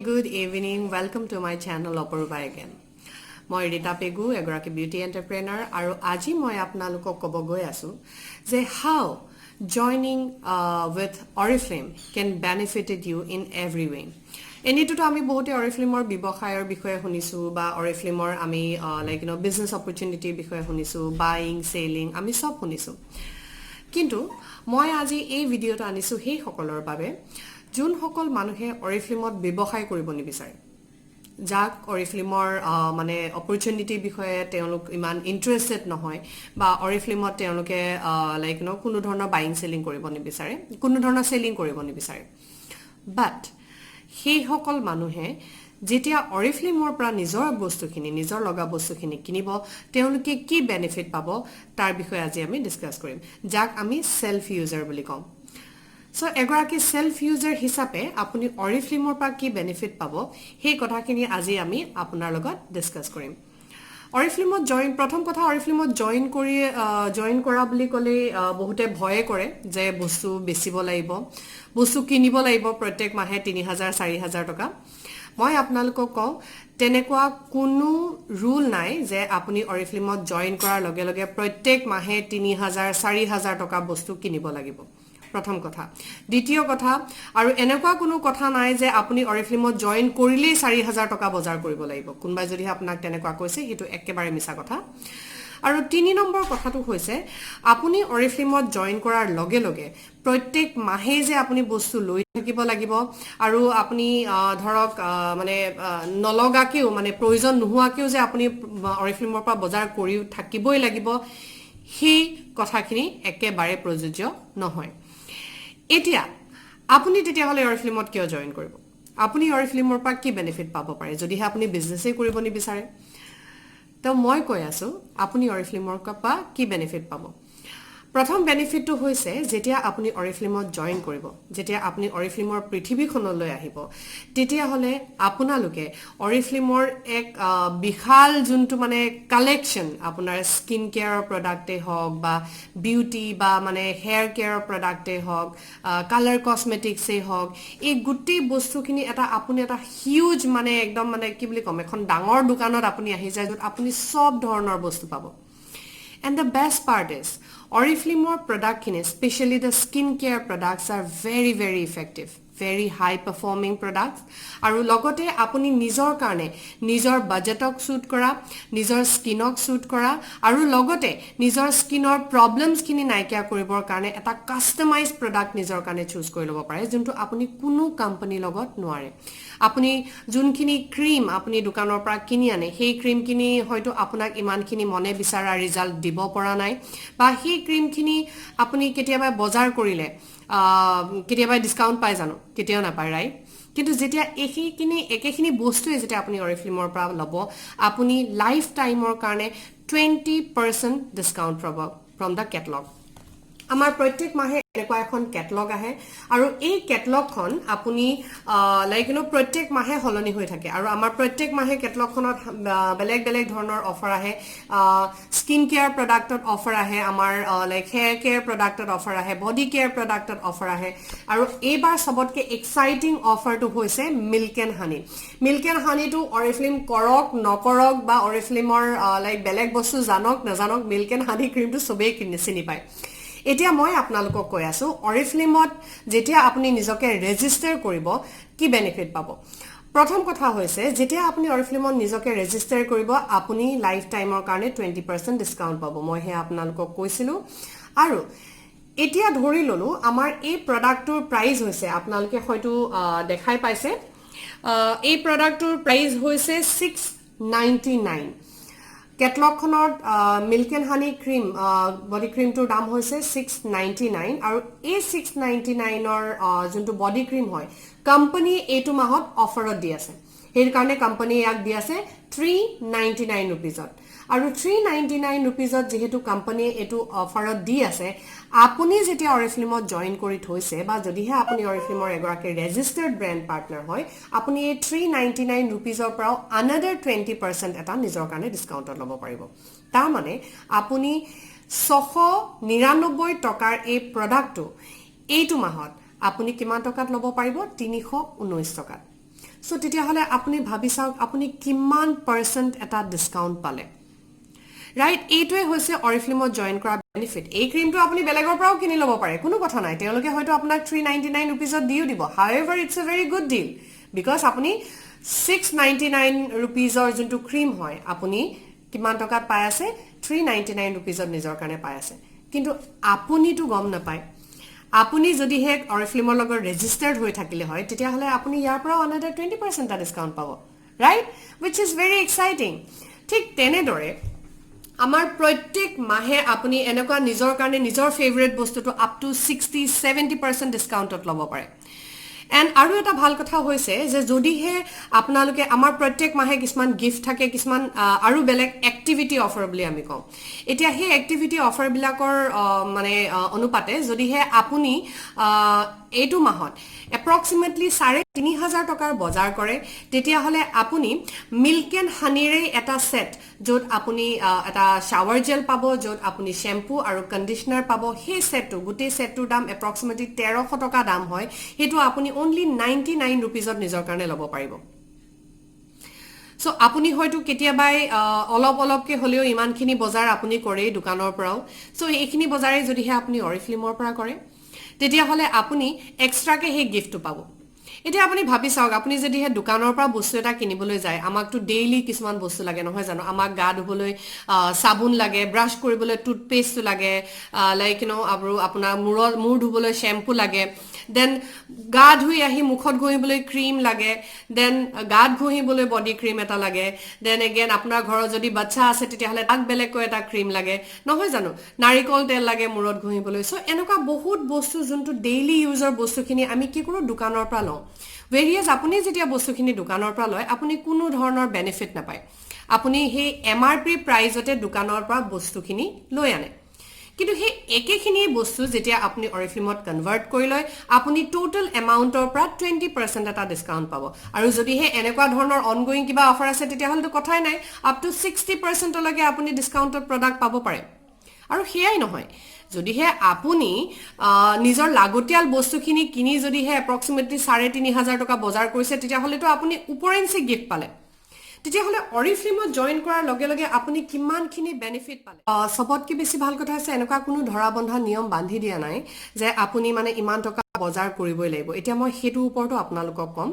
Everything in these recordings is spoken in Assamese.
Good evening. Welcome to my channel Operuba again. মই ৰীতা পেগু এগৰাকী বিউটি এণ্টাৰপ্ৰেনাৰ আৰু আজি মই আপোনালোকক ক'ব গৈ আছো যে how joining with Oriflame can benefited you in every way. এনেটোতো আমি বহুতে Oriflameৰ ব্যৱসায়ৰ বিষয়ে শুনিছো বা Oriflameৰ আমি বিজনেস অপৰচুনিটিৰ বিষয়ে শুনিছো বাইং সেলিং আমি সব শুনিছো কিন্তু মই আজি এই ভিডিওটো আনিছো সেই সকলৰ বাবে যোন সকল মানুহে Oriflameত ব্যৱসায় কৰিব নিবিচাৰে যাক Oriflameৰ মানে অপৰচুনিটি বিষয়ে তেওঁলোক ইমান ইন্টাৰেস্টেড নহয় বা Oriflameত তেওঁলোকে কোনো ধৰণৰ বাইং সেলিং কৰিব নিবিচাৰে কোনো ধৰণৰ সেলিং কৰিব নিবিচাৰে বাট সেই সকল মানুহে যেতিয়া Oriflameৰ পৰা নিজৰ বস্তুখিনি নিজৰ লগা বস্তুখিনি কিনিব তেওঁলোকে কি বেনিফিট পাব তাৰ বিষয়ে আজি আমি ডিসকাস কৰিম যাক আমি সেলফ ইউজাৰ বুলি কম So এগৰাকী সেলফ ইউজাৰ হিচাপে আপুনি Oriflameৰ পৰা কি বেনিফিট পাব সেই কথাখিনি আজি আমি আপোনাৰ লগত ডিসকাস কৰিম Oriflameত প্ৰথম কথা Oriflameত জয়েন কৰা বুলি ক'লে বহুতে ভয় কৰে যে বস্তু বেচিব লাগিব বস্তু কিনিব লাগিব প্ৰত্যেক মাহে 3000 4000 টকা মই আপোনালোকক কওঁ তেনেকুৱা কোনো ৰুল নাই যে আপুনি Oriflameত জয়েন কৰাৰ লগে লগে প্ৰত্যেক মাহে 3000 4000 টকা বস্তু কিনিব লাগিব প্ৰথম কথা দ্বিতীয় কথা আৰু এনেকুৱা কোনো কথা নাই যে আপুনি Oriflameত জয়েন কৰিলেই 4000 টকা বজাৰ কৰিব লাগিব কোনবাই যদি আপোনাক তেনেকুৱা কৈছে হেতু একেবাৰে মিছা কথা আৰু 3 নম্বৰ কথাটো হৈছে আপুনি Oriflameত জয়েন কৰাৰ লগে লগে প্ৰত্যেক মাহে যে আপুনি বস্তু লৈ থাকিব লাগিব আৰু আপুনি ধৰক মানে নলগাকেও মানে প্ৰয়োজন নোহোৱাকেও যে আপুনি Oriflameৰ পৰা বজাৰ কৰি থাকিবই লাগিব সেই কথাখিনি একেবাৰে প্ৰযোজ্য নহয় এতিয়া আপুনি তেতিয়া হলে Oriflameত কিয় জয়েন কৰিব আপুনি Oriflameৰ পৰা কি বেনিফিট পাব পাৰে যদিহে আপুনি বিজনেসে কৰিব নিবিচাৰে তো মই কৈ আছো আপুনি Oriflameৰ পৰা কি বেনিফিট পাব প্ৰথম বেনিফিটটো হৈছে যেতিয়া আপুনি Oriflameত জয়েন কৰিব যেতিয়া আপুনি Oriflameৰ পৃথিৱীখনলৈ আহিব তেতিয়া হলে আপোনালোকে Oriflameৰ এক বিশাল যোনটো মানে কালেকচন আপোনাৰ স্কিন কেয়াৰৰ প্ৰডাক্টে হওক বা বিউটি বা মানে হেয়াৰ কেয়াৰৰ প্ৰডাক্টে হওক কালাৰ কসমেটিক্সে হওক এই গুটি বস্তুখিনি আপুনি এটা হিউজ মানে একদম মানে কি বুলি কম এখন ডাঙৰ দোকানত আপুনি আহি যায় যত আপুনি সব ধৰণৰ বস্তু পাব And the best part is Oriflameৰ product kine especially the skincare products are very very effective very high performing products আৰু লগতে আপুনি নিজৰ কাৰণে নিজৰ বাজেটক সুট কৰা নিজৰ স্কিনক সুট কৰা আৰু লগতে নিজৰ স্কিনৰ প্ৰবলেমছ খিনি নাইকিয়া কৰিবৰ কাৰণে এটা কাস্টমাইজ প্ৰডাক্ট নিজৰ কাৰণে চুজ কৰি ল'ব পাৰে যোনটো আপুনি কোনো কোম্পানী লগত নোৱাৰে আপুনি যোনখিনি ক্ৰীম আপুনি দোকানৰ পৰা কিনি আনে সেই ক্ৰীম কিনি হয়তো আপোনাক ইমানখিনি মনে বিচাৰা ৰিজাল্ট দিব পৰা নাই বা সেই ক্ৰীম খিনি আপুনি কেতিয়াবা বজাৰ কৰিলে কেতিয়াবা ডিসকাউন্ট পাই জানো কেতিয়াও নাপায় ৰাইট কিন্তু যেতিয়া একেখিনি বস্তুৱে যেতিয়া আপুনি Oriflameৰ পৰা ল'ব আপুনি লাইফ টাইমৰ কাৰণে 20% ডিসকাউন্ট পাব from the catalog আমাৰ প্ৰত্যেক মাহে এনেকুৱা এখন কেটালগ আহে আৰু এই কেটালগখন আপুনি প্ৰত্যেক মাহে হলনি হৈ থাকে আৰু আমাৰ প্ৰত্যেক মাহে কেটালগখনত বেলেগ বেলেগ ধৰণৰ অফাৰ আহে স্কিন কেয়াৰ প্ৰডাক্টত অফাৰ আহে আমাৰ হেয়াৰ কেয়াৰ প্ৰডাক্টত অফাৰ আহে বডি কেয়াৰ প্ৰডাক্টত অফাৰ আহে আৰু এইবাৰ সবতকে এক্সাইটিং অফাৰটো হৈছে মিল্ক এণ্ড হানিটো Oriflame কৰক নকৰক বা Oriflameৰ বেলেগ বস্তু জানক নাজানক মিল্ক এণ্ড হানি ক্ৰীমটো সবেই চিনি পায় এতিয়া মই আপোনালোকক কৈ আছো Oriflameত যেতিয়া আপুনি নিজকে ৰেজিষ্টাৰ কৰিব কি বেনিফিট পাব প্ৰথম কথা হৈছে যেতিয়া আপুনি Oriflameত নিজকে ৰেজিষ্টাৰ কৰিব আপুনি লাইফ টাইমৰ কাৰণে 20% ডিসকাউন্ট পাব মই হে আপোনালোকক কৈছিলো আৰু এতিয়া ধৰি ললো আমাৰ এই প্ৰডাক্টৰ প্ৰাইস হৈছে আপোনালোকে হয়তো দেখাই পাইছে এই প্ৰডাক্টৰ প্ৰাইস হৈছে 699 কেটালগখনত milk and honey cream body ক্ৰীমটোৰ দাম হৈছে 699 আৰু এই 699ৰ যোনটো বডি ক্ৰীম হয় কোম্পানী এইটো মাহত অফাৰত দি আছে সেই কাৰণে কোম্পানী ইয়াক দি আছে 399 रुपीजত আৰু 399 रुपीजত যেহেতু কোম্পানী এইটো অফাৰত দি আছে আপুনি যেতিয়া Oriflameত জয়েন কৰি থৈছে বা যদিহে আপুনি Oriflameৰ এগৰাকী ৰেজিষ্টাৰ্ড ব্ৰ্যান্ড পাৰ্টনাৰ হয় আপুনি এই 399 रुपीजৰ পৰা another 20% এটা নিজৰ কাৰণে ডিসকাউন্টত ল'ব পাৰিব তাৰ মানে আপুনি 699 টকাৰ এই প্ৰডাক্টটো এইটো মাহত আপুনি কিমান টকাত ল'ব পাৰিব 319 টকাত সো তেতিয়াহ'লে আপুনি ভাবি চাওক আপুনি কিমান পাৰ্চেণ্ট এটা ডিছকাউণ্ট পালে ৰাইট এইটোৱে হৈছে অৰিফ্লেমত জইন কৰা বেনিফিট এই ক্ৰীমটো আপুনি বেলেগৰ পৰাও কিনি ল'ব পাৰে কোনো কথা নাই তেওঁলোকে হয়তো আপোনাক 399 ৰুপিজত দিও দিব however it's a very good deal because আপুনি 699 ৰুপিজৰ যোনটো ক্ৰীম হয় আপুনি কিমান টকাত পাই আছে 399 ৰুপিজত নিজৰ কাৰণে পাই আছে কিন্তু আপুনিতো গম নাপায় আপুনি যদি হে অৰিফ্লেমৰ লগত ৰেজিষ্টাৰ্ড হৈ থাকিলে হয় তেতিয়াহ'লে আপুনি ইয়াৰ পৰা অনাদাৰ 20% এটা ডিছকাউণ্ট পাব right which is very exciting ঠিক তেনেদৰে আমাৰ প্ৰত্যেক মাহে আপুনি এনেকুৱা নিজৰ কাৰণে নিজৰ ফেভাৰিট বস্তুটো আপ টু 60-70% ডিছকাউণ্টত ল'ব পাৰে এণ্ড আৰু এটা ভাল কথা হৈছে যে যদিহে আপোনালোকে আমাৰ প্ৰত্যেক মাহে কিছুমান গিফ্ট থাকে কিছুমান আৰু বেলেগ এক্টিভিটি অফাৰ বুলি আমি কওঁ এতিয়া সেই এক্টিভিটি অফাৰবিলাকৰ মানে অনুপাতে যদিহে আপুনি এইটো মাহত এপ্ৰক্সিমেটলি 3,500 টকাৰ বজাৰ কৰে তেতিয়াহ'লে আপুনি মিল্ক এণ্ড হানিৰে এটা সেট য'ত আপুনি এটা শাৱাৰ জেল পাব য'ত আপুনি শ্বেম্পু আৰু কণ্ডিচনাৰ পাব সেই সেটটো গোটেই সেটটোৰ দাম এপ্ৰক্সিমেটলি 1,300 টকা দাম হয় সেইটো আপুনি অনলি 99 ৰুপিজত নিজৰ কাৰণে ল'ব পাৰিব সো আপুনি হয়তো কেতিয়াবাই অলপকে হলেও ইমানখিনি বজাৰ আপুনি কৰেই দোকানৰ পৰাও সো এইখিনি বজাৰে যদিহে আপুনি অৰিফ্লেমৰ পৰা কৰে তেতিয়াহ'লে আপুনি এক্সট্ৰাকে সেই গিফ্টটো পাব এতিয়া আপুনি ভাবি চাওক আপুনি যদি হে দোকানৰ পৰা বস্তু এটা কিনিবলৈ যায় আমাকতো ডেইলি কিছুমান বস্তু লাগে নহয় জানো আমাক গা ধুবলৈ সাবুন লাগে ব্ৰাছ কৰিবলৈ টুথপেষ্ট লাগে লাইক ইউ নো আৰু আপোনাৰ মূৰ ধুবলৈ শ্যাম্পু লাগে দেন গা ধুই আহি মুখত ঘঁহিবলৈ ক্ৰীম লাগে দেন গাত ঘঁহিবলৈ বডি ক্ৰীম এটা লাগে দেন এগেইন আপোনাৰ ঘৰত যদি বাচ্চা আছে তেতিয়াহ'লে তাক বেলেগকৈ এটা ক্ৰীম লাগে নহয় জানো নাৰিকল তেল লাগে মূৰত ঘঁহিবলৈ সো এনেকুৱা বহুত বস্তু যোনটো ডেইলি ইউজৰ বস্তুখিনি আমি কি কৰোঁ দোকানৰ পৰা লওঁ ভেৰিয়াছ আপুনি যেতিয়া বস্তুখিনি দোকানৰ পৰা লয় আপুনি কোনো ধৰণৰ বেনিফিট নাপায় আপুনি সেই MRP প্ৰাইজতে দোকানৰ পৰা বস্তুখিনি লৈ আনে কিন্তু সেই একেখিনি বস্তু যেতিয়া আপুনি অৰিফ্লেমত কনভাৰ্ট কৰি লয় আপুনি টোটাল এমাউণ্টৰ পৰা 20% এটা ডিছকাউণ্ট পাব আৰু যদিহে এনেকুৱা ধৰণৰ অনগোয়িং কিবা অফাৰ আছে তেতিয়াহ'লেতো কথাই নাই আপ টু 60% লৈকে আপুনি ডিছকাউণ্টত প্ৰডাক্ট পাব পাৰে আৰু সেয়াই নহয় যদিহে আপুনি নিজৰ লাগতিয়াল বস্তুখিনি কিনি যদিহে এপ্ৰক্সিমেটলি 3,500 টকা বজাৰ কৰিছে তেতিয়াহ'লেতো আপুনি উপৰেঞ্চি গিফ্ট পালে তেতিয়াহ'লে অৰিফ্লেমত জইন কৰাৰ লগে লগে আপুনি কিমানখিনি বেনিফিট পালে সবতকৈ বেছি ভাল কথা আছে এনেকুৱা কোনো ধৰা বন্ধা নিয়ম বান্ধি দিয়া নাই যে আপুনি মানে ইমান টকা বজাৰ কৰিবই লাগিব এতিয়া মই সেইটো ওপৰতো আপোনালোকক ক'ম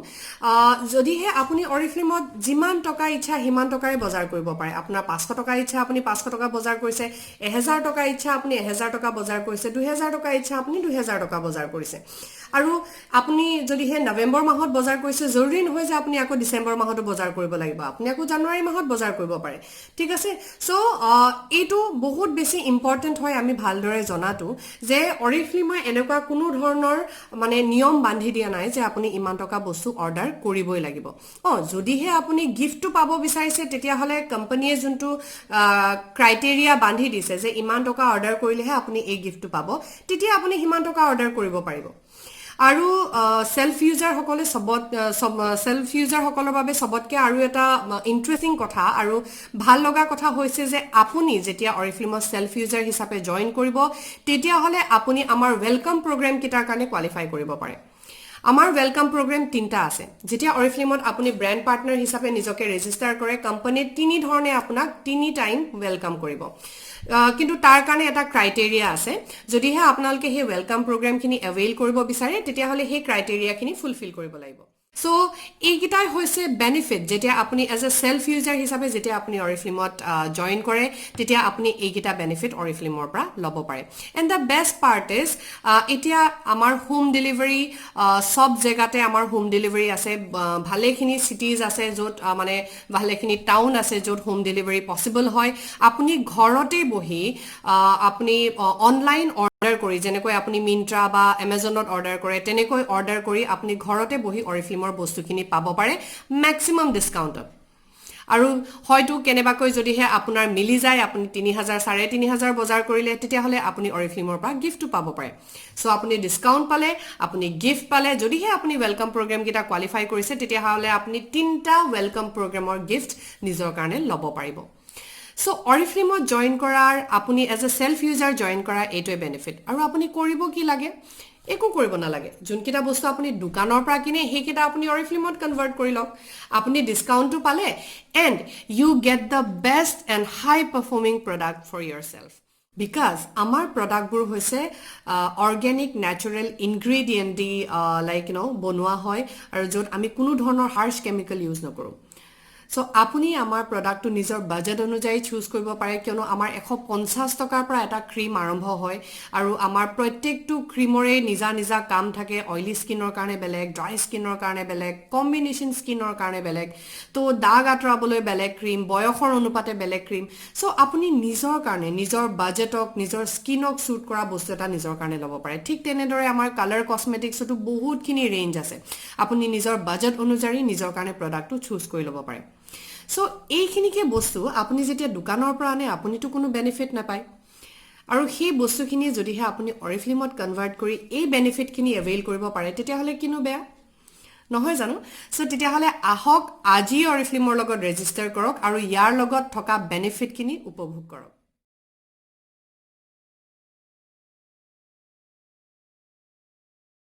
যদিহে আপুনি অৰিফ্লেমত যিমান টকা ইচ্ছা সিমান টকাৰে বজাৰ কৰিব পাৰে আপোনাৰ 500 টকাৰ ইচ্ছা আপুনি 500 টকা বজাৰ কৰিছে 1,000 টকাৰ ইচ্ছা আপুনি 1,000 টকা বজাৰ কৰিছে 2,000 টকাৰ ইচ্ছা আপুনি 2,000 টকা বজাৰ কৰিছে আৰু আপুনি যদিহে নৱেম্বৰ মাহত বজাৰ কৰিছে জৰুৰী নহয় যে আপুনি আকৌ ডিচেম্বৰ মাহতো বজাৰ কৰিব লাগিব আপুনি আকৌ জানুৱাৰী মাহত বজাৰ কৰিব পাৰে ঠিক আছে সো এইটো বহুত বেছি ইম্পৰ্টেণ্ট হয় আমি ভালদৰে জনাটো যে অৰিফ্লেমে এনেকুৱা কোনো ধৰণৰ মানে নিয়ম বান্ধি দিয়া নাই যে আপুনি ইমান টকা বস্তু অৰ্ডাৰ কৰিবই লাগিব যদিহে আপুনি গিফ্টটো পাব বিচাৰিছে তেতিয়াহ'লে কোম্পানীয়ে যোনটো ক্ৰাইটেৰিয়া বান্ধি দিছে যে ইমান টকা অৰ্ডাৰ কৰিলেহে আপুনি এই গিফ্টটো পাব তেতিয়া আপুনি সিমান টকা অৰ্ডাৰ কৰিব পাৰিব আৰু সেলফ ইউজাৰসকলৰ বাবে সবতকৈ আৰু এটা ইণ্টাৰেষ্টিং কথা আৰু ভাল লগা কথা হৈছে যে আপুনি যেতিয়া অৰিফ্লেমত সেলফ ইউজাৰ হিচাপে জইন কৰিব তেতিয়াহ'লে আপুনি আমাৰ ৱেলকাম প্ৰগ্ৰেম কেইটাৰ কাৰণে কোৱালিফাই কৰিব পাৰে আমাৰ ৱেলকাম প্ৰগ্ৰেম 3টা আছে যেতিয়া অৰিফ্লেমত আপুনি ব্ৰেণ্ড পাৰ্টনাৰ হিচাপে নিজকে ৰেজিষ্টাৰ কৰে কোম্পানীয়ে 3 ধৰণে আপোনাক 3 টাইম ৱেলকাম কৰিব কিন্তু তাৰ কাৰণে এটা ক্ৰাইটেৰিয়া আছে যদিহে আপোনালোকে সেই ৱেলকাম প্ৰগ্ৰেমখিনি এভেইল কৰিব বিচাৰে তেতিয়াহ'লে সেই ক্ৰাইটেৰিয়াখিনি ফুলফিল কৰিব লাগিব সো এইকেইটাই হৈছে বেনিফিট যেতিয়া আপুনি এজ এ সেলফ ইউজাৰ হিচাপে যেতিয়া আপুনি অৰিফ্লেমত জইন কৰে তেতিয়া আপুনি এইকেইটা বেনিফিট অৰিফ্লেমৰ পৰা ল'ব পাৰে and the best part is এতিয়া আমাৰ হোম ডেলিভাৰী সব জেগাতে আমাৰ হোম ডেলিভাৰী আছে ভালেখিনি চিটিজ আছে য'ত মানে ভালেখিনি টাউন আছে য'ত হোম ডেলিভাৰী পচিবল হয় আপুনি ঘৰতে বহি আপুনি অনলাইন অৰ্ডাৰ কৰি যেনেকৈ আপুনি মিন্ত্ৰা বা এমাজনত অৰ্ডাৰ কৰে তেনেকৈ অৰ্ডাৰ কৰি আপুনি ঘৰতে বহি অৰিফ্লেমৰ বস্তুখিনি পাব পাৰে মেক্সিমাম ডিছকাউণ্টত আৰু হয়তো কেনেবাকৈ যদিহে আপোনাৰ মিলি যায় আপুনি 3,000 3,500 বজাৰ কৰিলে তেতিয়াহ'লে আপুনি অৰিফ্লেমৰ পৰা গিফ্টটো পাব পাৰে সো আপুনি ডিছকাউণ্ট পালে আপুনি গিফ্ট পালে যদিহে আপুনি ৱেলকাম প্ৰগ্ৰেম কেইটা কোৱালিফাই কৰিছে তেতিয়াহ'লে আপুনি 3টা ৱেলকাম প্ৰগ্ৰেমৰ গিফ্ট নিজৰ কাৰণে ল'ব পাৰিব সো অৰিফ্লেমত জইন কৰাৰ আপুনি as a self user join কৰা এইটোৱে বেনিফিট আৰু আপুনি কৰিব কি লাগে একো কৰিব নালাগে যোনকেইটা বস্তু আপুনি দোকানৰ পৰা কিনে সেইকেইটা আপুনি অৰিফ্লেমত কনভাৰ্ট কৰি লওক আপুনি ডিছকাউণ্টটো পালে and you get the best and high performing product for your self because আমাৰ প্ৰডাক্টবোৰ হৈছে অৰ্গেনিক নেচাৰেল ইনগ্ৰেডিয়েণ্ট দি লাইক বনোৱা হয় আৰু য'ত আমি কোনো ধৰণৰ হাৰ্ছ কেমিকেল ইউজ নকৰোঁ চ' আপুনি আমাৰ প্ৰডাক্টটো নিজৰ বাজেট অনুযায়ী চুজ কৰিব পাৰে কিয়নো আমাৰ 150 টকাৰ পৰা এটা ক্ৰীম আৰম্ভ হয় আৰু আমাৰ প্ৰত্যেকটো ক্ৰীমৰে নিজা নিজা কাম থাকে অইলি স্কিনৰ কাৰণে বেলেগ ড্ৰাই স্কিনৰ কাৰণে বেলেগ কম্বিনেশ্যন স্কিনৰ কাৰণে বেলেগ তো দাগ আঁতৰাবলৈ বেলেগ ক্ৰীম বয়সৰ অনুপাতে বেলেগ ক্ৰীম চ' আপুনি নিজৰ কাৰণে নিজৰ বাজেটক নিজৰ স্কিনক চুট কৰা বস্তু এটা নিজৰ কাৰণে ল'ব পাৰে ঠিক তেনেদৰে আমাৰ কালাৰ কছমেটিক্সতো বহুতখিনি ৰেঞ্জ আছে আপুনি নিজৰ বাজেট অনুযায়ী নিজৰ কাৰণে প্ৰডাক্টটো চুজ কৰি ল'ব পাৰে চ' এইখিনিকে বস্তু আপুনি যেতিয়া দোকানৰ পৰা আনে আপুনিতো কোনো বেনিফিট নাপায় আৰু সেই বস্তুখিনি যদিহে আপুনি অৰিফ্লেমত কনভাৰ্ট কৰি এই বেনিফিটখিনি এভেইল কৰিব পাৰে তেতিয়াহ'লে কিনো বেয়া নহয় জানো চ' তেতিয়াহ'লে আহক আজি অৰিফ্লেমৰ লগত ৰেজিষ্টাৰ কৰক আৰু ইয়াৰ লগত থকা বেনিফিটখিনি উপভোগ কৰক